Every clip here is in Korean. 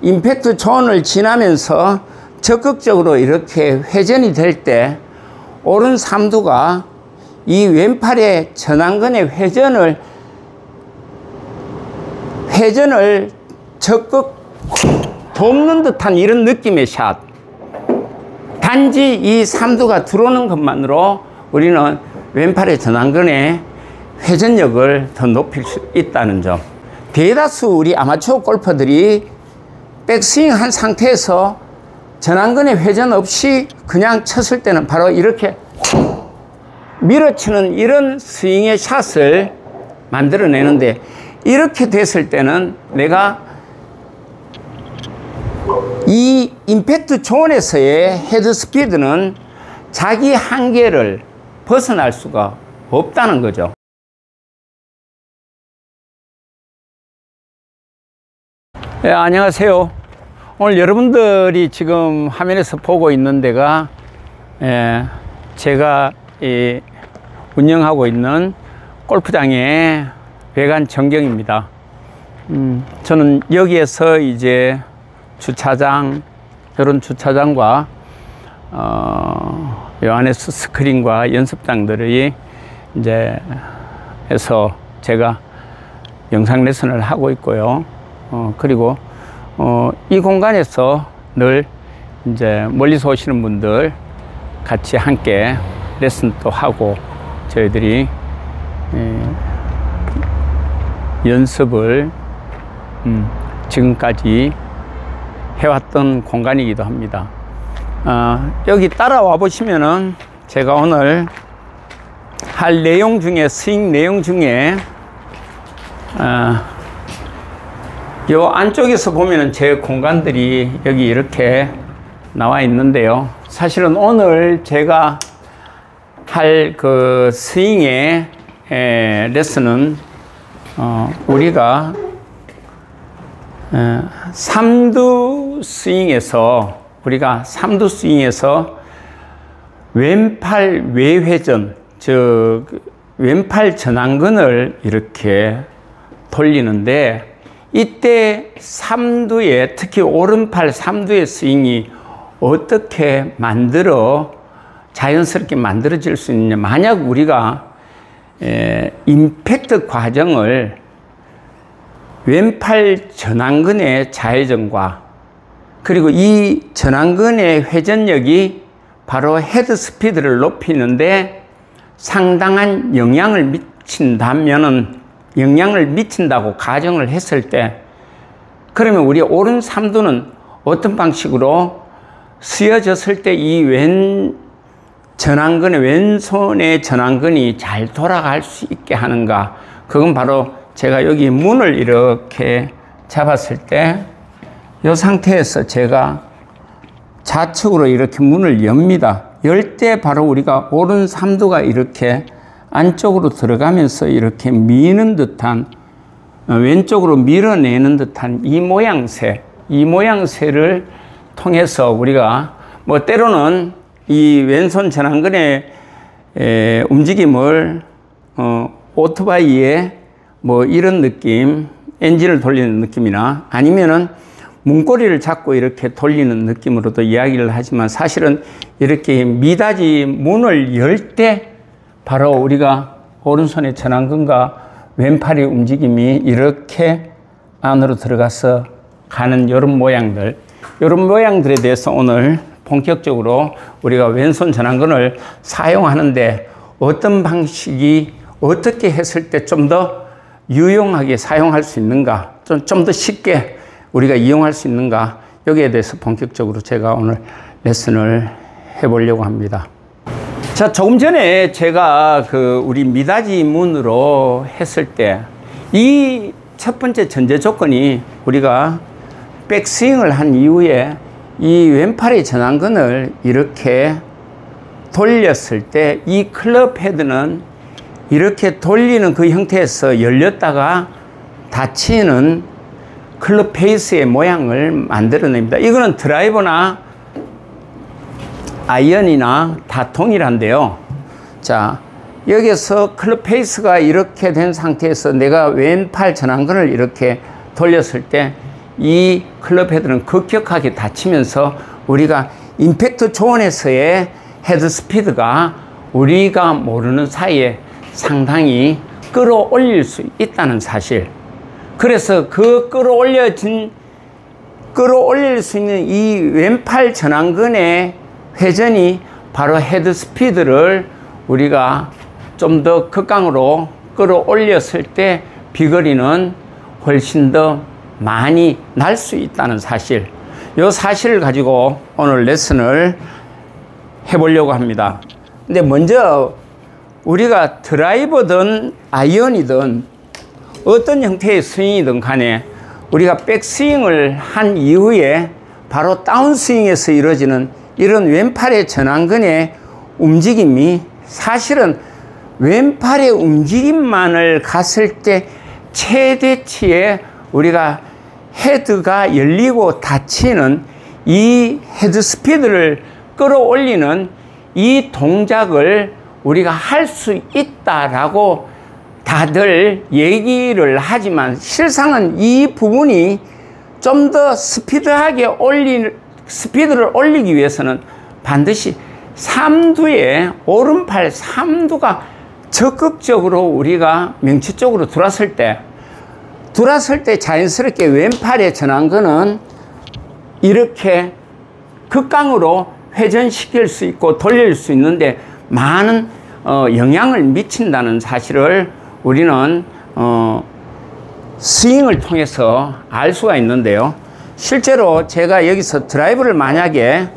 임팩트 존을 지나면서 적극적으로 이렇게 회전이 될 때 오른 삼두가 이 왼팔의 전완근의 회전을 적극 돕는 듯한 이런 느낌의 샷. 단지 이 삼두가 들어오는 것만으로 우리는 왼팔의 전완근의 회전력을 더 높일 수 있다는 점. 대다수 우리 아마추어 골퍼들이 백스윙 한 상태에서 전완근의 회전 없이 그냥 쳤을 때는 바로 이렇게 밀어치는 이런 스윙의 샷을 만들어내는데, 이렇게 됐을 때는 내가 이 임팩트 존에서의 헤드 스피드는 자기 한계를 벗어날 수가 없다는 거죠. 네, 안녕하세요. 오늘 여러분들이 지금 화면에서 보고 있는 데가 제가 운영하고 있는 골프장의 외관 전경입니다. 저는 여기에서 이제 주차장, 이런 주차장과 이 안에서 스크린과 연습장들이 이제 해서 제가 영상 레슨을 하고 있고요. 그리고 이 공간에서 늘 이제 멀리서 오시는 분들 같이 함께 레슨도 하고 저희들이 연습을 지금까지 해왔던 공간이기도 합니다. 여기 따라와 보시면은 제가 오늘 할 내용 중에, 스윙 내용 중에 요 안쪽에서 보면은 제 공간들이 여기 이렇게 나와 있는데요. 사실은 오늘 제가 할 그 스윙의 레슨은 우리가 삼두 스윙에서 왼팔 외회전, 즉 왼팔 전완근을 이렇게 돌리는데, 이때 삼두에, 특히 오른팔 삼두의 스윙이 어떻게 자연스럽게 만들어질 수 있느냐. 만약 우리가 임팩트 과정을 왼팔 전완근의 좌회전과 그리고 이 전완근의 회전력이 바로 헤드 스피드를 높이는데 상당한 영향을 미친다고 가정을 했을 때, 그러면 우리 오른 삼두는 어떤 방식으로 쓰여졌을 때 이 왼손의 전완근이 잘 돌아갈 수 있게 하는가. 그건 바로 제가 여기 문을 이렇게 잡았을 때 이 상태에서 제가 좌측으로 이렇게 문을 엽니다. 열 때 바로 우리가 오른 삼두가 이렇게 안쪽으로 들어가면서 이렇게 미는 듯한, 왼쪽으로 밀어내는 듯한 이 모양새를 통해서 우리가 때로는 이 왼손 전완근의 움직임을 오토바이의 이런 느낌, 엔진을 돌리는 느낌이나 아니면은 문고리를 잡고 이렇게 돌리는 느낌으로도 이야기를 하지만, 사실은 이렇게 미닫이 문을 열 때 바로 우리가 오른손의 전완근과 왼팔의 움직임이 이렇게 안으로 들어가서 가는 이런 모양들에 대해서 오늘 본격적으로 우리가 왼손 전완근을 사용하는데 어떤 방식이 어떻게 했을 때 좀 더 유용하게 사용할 수 있는가, 좀 더 쉽게 우리가 이용할 수 있는가, 여기에 대해서 본격적으로 제가 오늘 레슨을 해보려고 합니다. 자, 조금 전에 제가 우리 미닫이 문으로 했을 때 이 첫 번째 전제 조건이 우리가 백스윙을 한 이후에 이 왼팔의 전완근을 이렇게 돌렸을 때 이 클럽 헤드는 이렇게 돌리는 그 형태에서 열렸다가 닫히는 클럽 페이스의 모양을 만들어냅니다. 이거는 드라이버나 아이언이나 다 동일한데요. 자, 여기서 클럽 페이스가 이렇게 된 상태에서 내가 왼팔 전완근을 이렇게 돌렸을 때 이 클럽 헤드는 급격하게 다치면서 우리가 임팩트 존에서의 헤드 스피드가 우리가 모르는 사이에 상당히 끌어올릴 수 있다는 사실. 그래서 그 끌어올릴 수 있는 이 왼팔 전완근의 회전이 바로 헤드 스피드를 우리가 좀 더 극강으로 끌어올렸을 때 비거리는 훨씬 더 많이 날 수 있다는 사실. 이 사실을 가지고 오늘 레슨을 해보려고 합니다. 근데 먼저 우리가 드라이버든 아이언이든 어떤 형태의 스윙이든 간에 우리가 백스윙을 한 이후에 바로 다운스윙에서 이루어지는 이런 왼팔의 전완근의 움직임이 사실은 왼팔의 움직임만을 갔을 때 최대치의 우리가 헤드가 열리고 닫히는 이 헤드 스피드를 끌어올리는 이 동작을 우리가 할 수 있다라고 다들 얘기를 하지만 실상은 이 부분이 좀 더 스피드를 올리기 위해서는 반드시 삼두에 오른팔 삼두가 적극적으로 우리가 명치 쪽으로 들어왔을 때 자연스럽게 왼팔의 전완근은 이렇게 극강으로 회전시킬 수 있고 돌릴 수 있는데 많은 영향을 미친다는 사실을 우리는 스윙을 통해서 알 수가 있는데요. 실제로 제가 여기서 드라이브를 만약에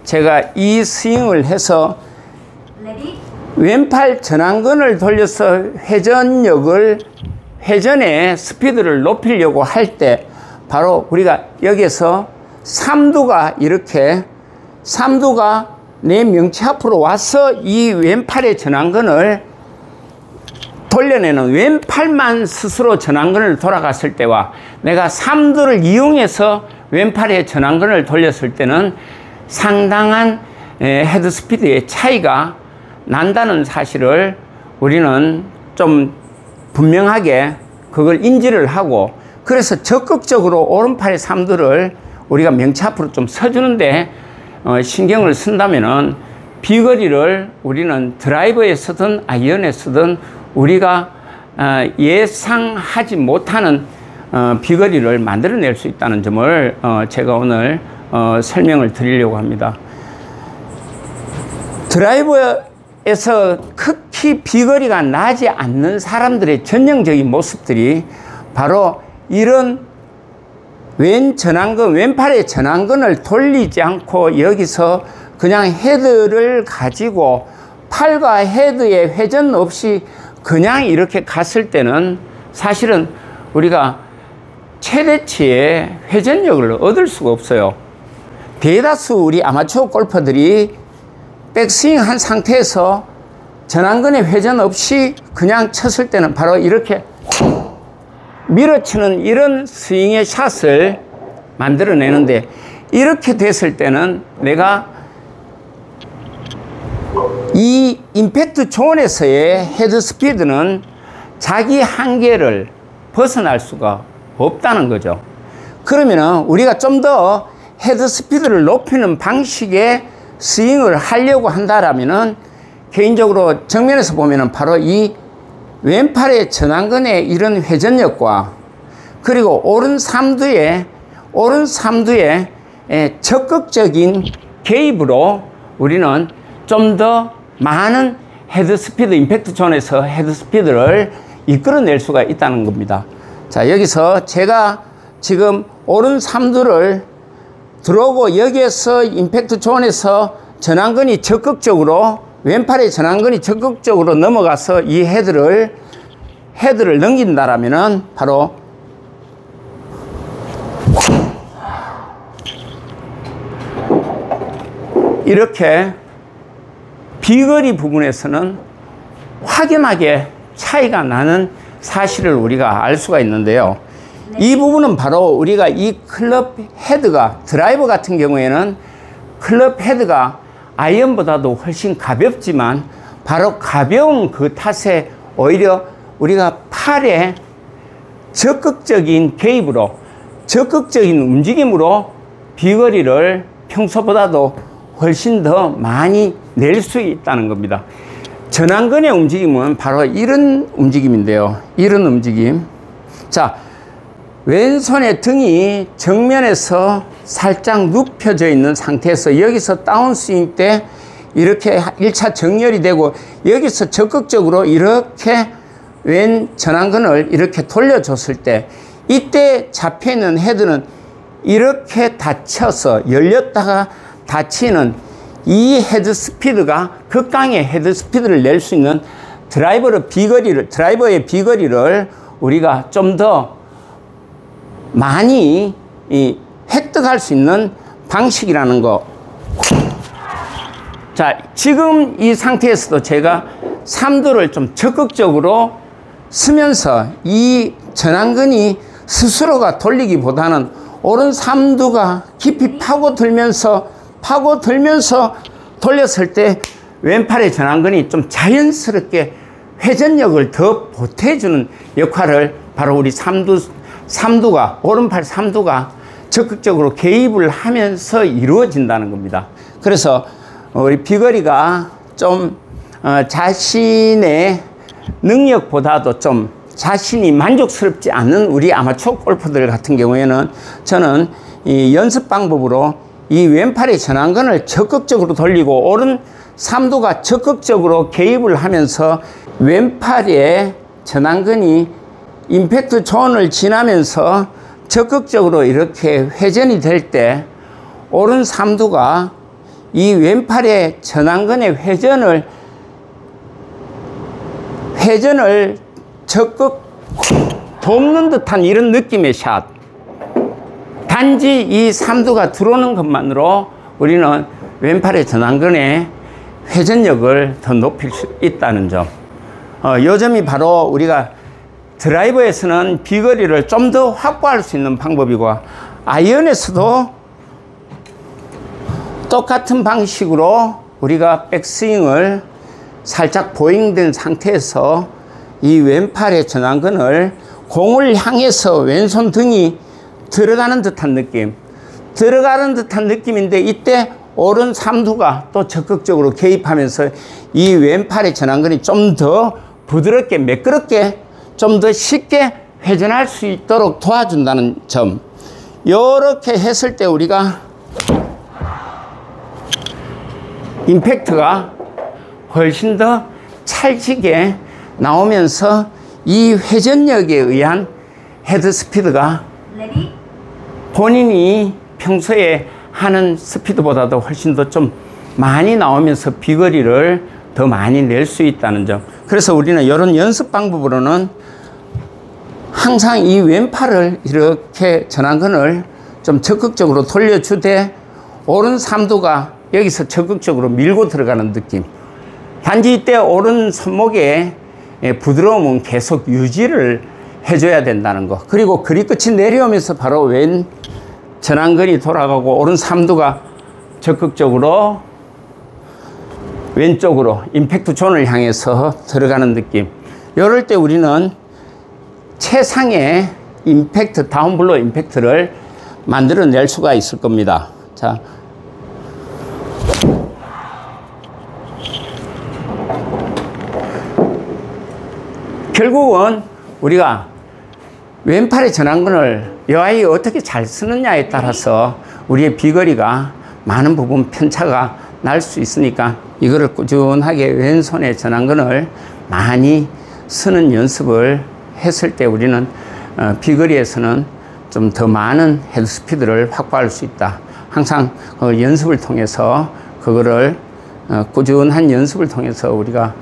제가 이 스윙을 해서 왼팔 전완근을 돌려서 회전의 스피드를 높이려고 할 때 바로 우리가 여기서 삼두가 내 명치 앞으로 와서 이 왼팔의 전완근을 돌려내는 왼팔만 스스로 전완근을 돌아갔을 때와 내가 삼두를 이용해서 왼팔의 전완근을 돌렸을 때는 상당한 헤드 스피드의 차이가 난다는 사실을 우리는 좀 분명하게 그걸 인지를 하고, 그래서 적극적으로 오른팔의 삼두를 우리가 명치 앞으로 좀 서주는데 신경을 쓴다면은 비거리를 우리는 드라이버에서든 아이언에서든 우리가 예상하지 못하는 비거리를 만들어낼 수 있다는 점을 제가 오늘 설명을 드리려고 합니다. 드라이버에서 극히 비거리가 나지 않는 사람들의 전형적인 모습들이 바로 이런 왼팔의 전완근을 돌리지 않고 여기서 그냥 헤드를 가지고 팔과 헤드의 회전 없이 그냥 이렇게 갔을 때는 사실은 우리가 최대치의 회전력을 얻을 수가 없어요. 대다수 우리 아마추어 골퍼들이 백스윙 한 상태에서 전완근의 회전 없이 그냥 쳤을 때는 바로 이렇게 밀어치는 이런 스윙의 샷을 만들어내는데, 이렇게 됐을 때는 내가 이 임팩트 존에서의 헤드 스피드는 자기 한계를 벗어날 수가 없다는 거죠. 그러면 우리가 좀 더 헤드 스피드를 높이는 방식의 스윙을 하려고 한다라면은 개인적으로 정면에서 보면은 바로 이 왼팔의 전완근의 이런 회전력과 그리고 오른 삼두의 적극적인 개입으로 우리는 좀 더 많은 헤드 스피드, 임팩트 존에서 헤드 스피드를 이끌어낼 수가 있다는 겁니다. 자, 여기서 제가 지금 오른 삼두를 들어오고 여기에서 임팩트 존에서 전완근이 적극적으로, 왼팔의 전완근이 적극적으로 넘어가서 이 헤드를 넘긴다라면은 바로 이렇게 비거리 부분에서는 확연하게 차이가 나는 사실을 우리가 알 수가 있는데요. 이 부분은 바로 우리가 이 클럽 헤드가, 드라이버 같은 경우에는 클럽 헤드가 아이언보다도 훨씬 가볍지만 바로 가벼운 그 탓에 오히려 우리가 팔에 적극적인 개입으로 적극적인 움직임으로 비거리를 평소보다도 훨씬 더 많이 낼 수 있다는 겁니다. 전완근의 움직임은 바로 이런 움직임인데요. 이런 움직임. 자, 왼손의 등이 정면에서 살짝 눕혀져 있는 상태에서 여기서 다운스윙 때 이렇게 1차 정렬이 되고 여기서 적극적으로 이렇게 왼 전완근을 이렇게 돌려줬을 때 이때 잡혀있는 헤드는 이렇게 닫혀서 열렸다가 닫히는 이 헤드 스피드가 극강의 헤드 스피드를 낼 수 있는 드라이버의 비거리를 우리가 좀 더 많이 획득할 수 있는 방식이라는 거. 자, 지금 이 상태에서도 제가 삼두를 좀 적극적으로 쓰면서 이 전완근이 스스로가 돌리기보다는 오른 삼두가 깊이 파고들면서 돌렸을 때 왼팔의 전완근이 좀 자연스럽게 회전력을 더 보태주는 역할을 바로 우리 삼두가, 오른팔 삼두가 적극적으로 개입을 하면서 이루어진다는 겁니다. 그래서 우리 비거리가 좀 자신의 능력보다도 좀 자신이 만족스럽지 않은 우리 아마추어 골퍼들 같은 경우에는 저는 이 연습 방법으로 이 왼팔의 전완근을 적극적으로 돌리고 오른 삼두가 적극적으로 개입을 하면서 왼팔의 전완근이 임팩트 존을 지나면서 적극적으로 이렇게 회전이 될 때 오른 삼두가 이 왼팔의 전완근의 회전을 적극 돕는 듯한 이런 느낌의 샷. 단지 이 삼두가 들어오는 것만으로 우리는 왼팔의 전완근의 회전력을 더 높일 수 있다는 점. 요 점이 바로 우리가 드라이버에서는 비거리를 좀 더 확보할 수 있는 방법이고, 아이언에서도 똑같은 방식으로 우리가 백스윙을 살짝 보잉된 상태에서 이 왼팔의 전완근을 공을 향해서 왼손 등이 들어가는 듯한 느낌인데 이때 오른 삼두가 또 적극적으로 개입하면서 이 왼팔의 전완근이 좀 더 부드럽게 매끄럽게 좀 더 쉽게 회전할 수 있도록 도와준다는 점. 이렇게 했을 때 우리가 임팩트가 훨씬 더 찰지게 나오면서 이 회전력에 의한 헤드 스피드가 본인이 평소에 하는 스피드보다도 훨씬 더 좀 많이 나오면서 비거리를 더 많이 낼 수 있다는 점. 그래서 우리는 이런 연습 방법으로는 항상 이 왼팔을 이렇게 전완근을 좀 적극적으로 돌려주되 오른 삼두가 여기서 적극적으로 밀고 들어가는 느낌. 단지 이때 오른 손목에 부드러움은 계속 유지를 해줘야 된다는 거. 그리고 그립 끝이 내려오면서 바로 왼 전완근이 돌아가고 오른 삼두가 적극적으로 왼쪽으로 임팩트 존을 향해서 들어가는 느낌. 이럴 때 우리는 최상의 임팩트, 다운블로 임팩트를 만들어낼 수가 있을 겁니다. 자, 결국은 우리가 왼팔의 전완근을 여하이 어떻게 잘 쓰느냐에 따라서 우리의 비거리가 많은 부분 편차가 날 수 있으니까 이거를 꾸준하게 왼손의 전완근을 많이 쓰는 연습을 했을 때 우리는 비거리에서는 좀 더 많은 헤드 스피드를 확보할 수 있다. 항상 연습을 통해서 그거를 꾸준한 연습을 통해서 우리가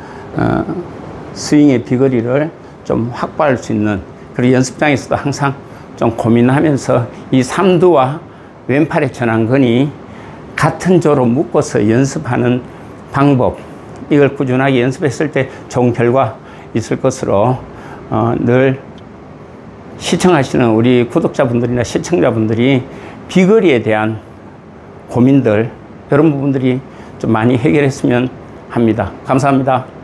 스윙의 비거리를 좀 확보할 수 있는, 그리고 연습장에서도 항상 좀 고민하면서 이 삼두와 왼팔의 전완근이 같은 조로 묶어서 연습하는 방법, 이걸 꾸준하게 연습했을 때 좋은 결과 있을 것으로 늘 시청하시는 우리 구독자분들이나 시청자분들이 비거리에 대한 고민들, 이런 부분들이 좀 많이 해결했으면 합니다. 감사합니다.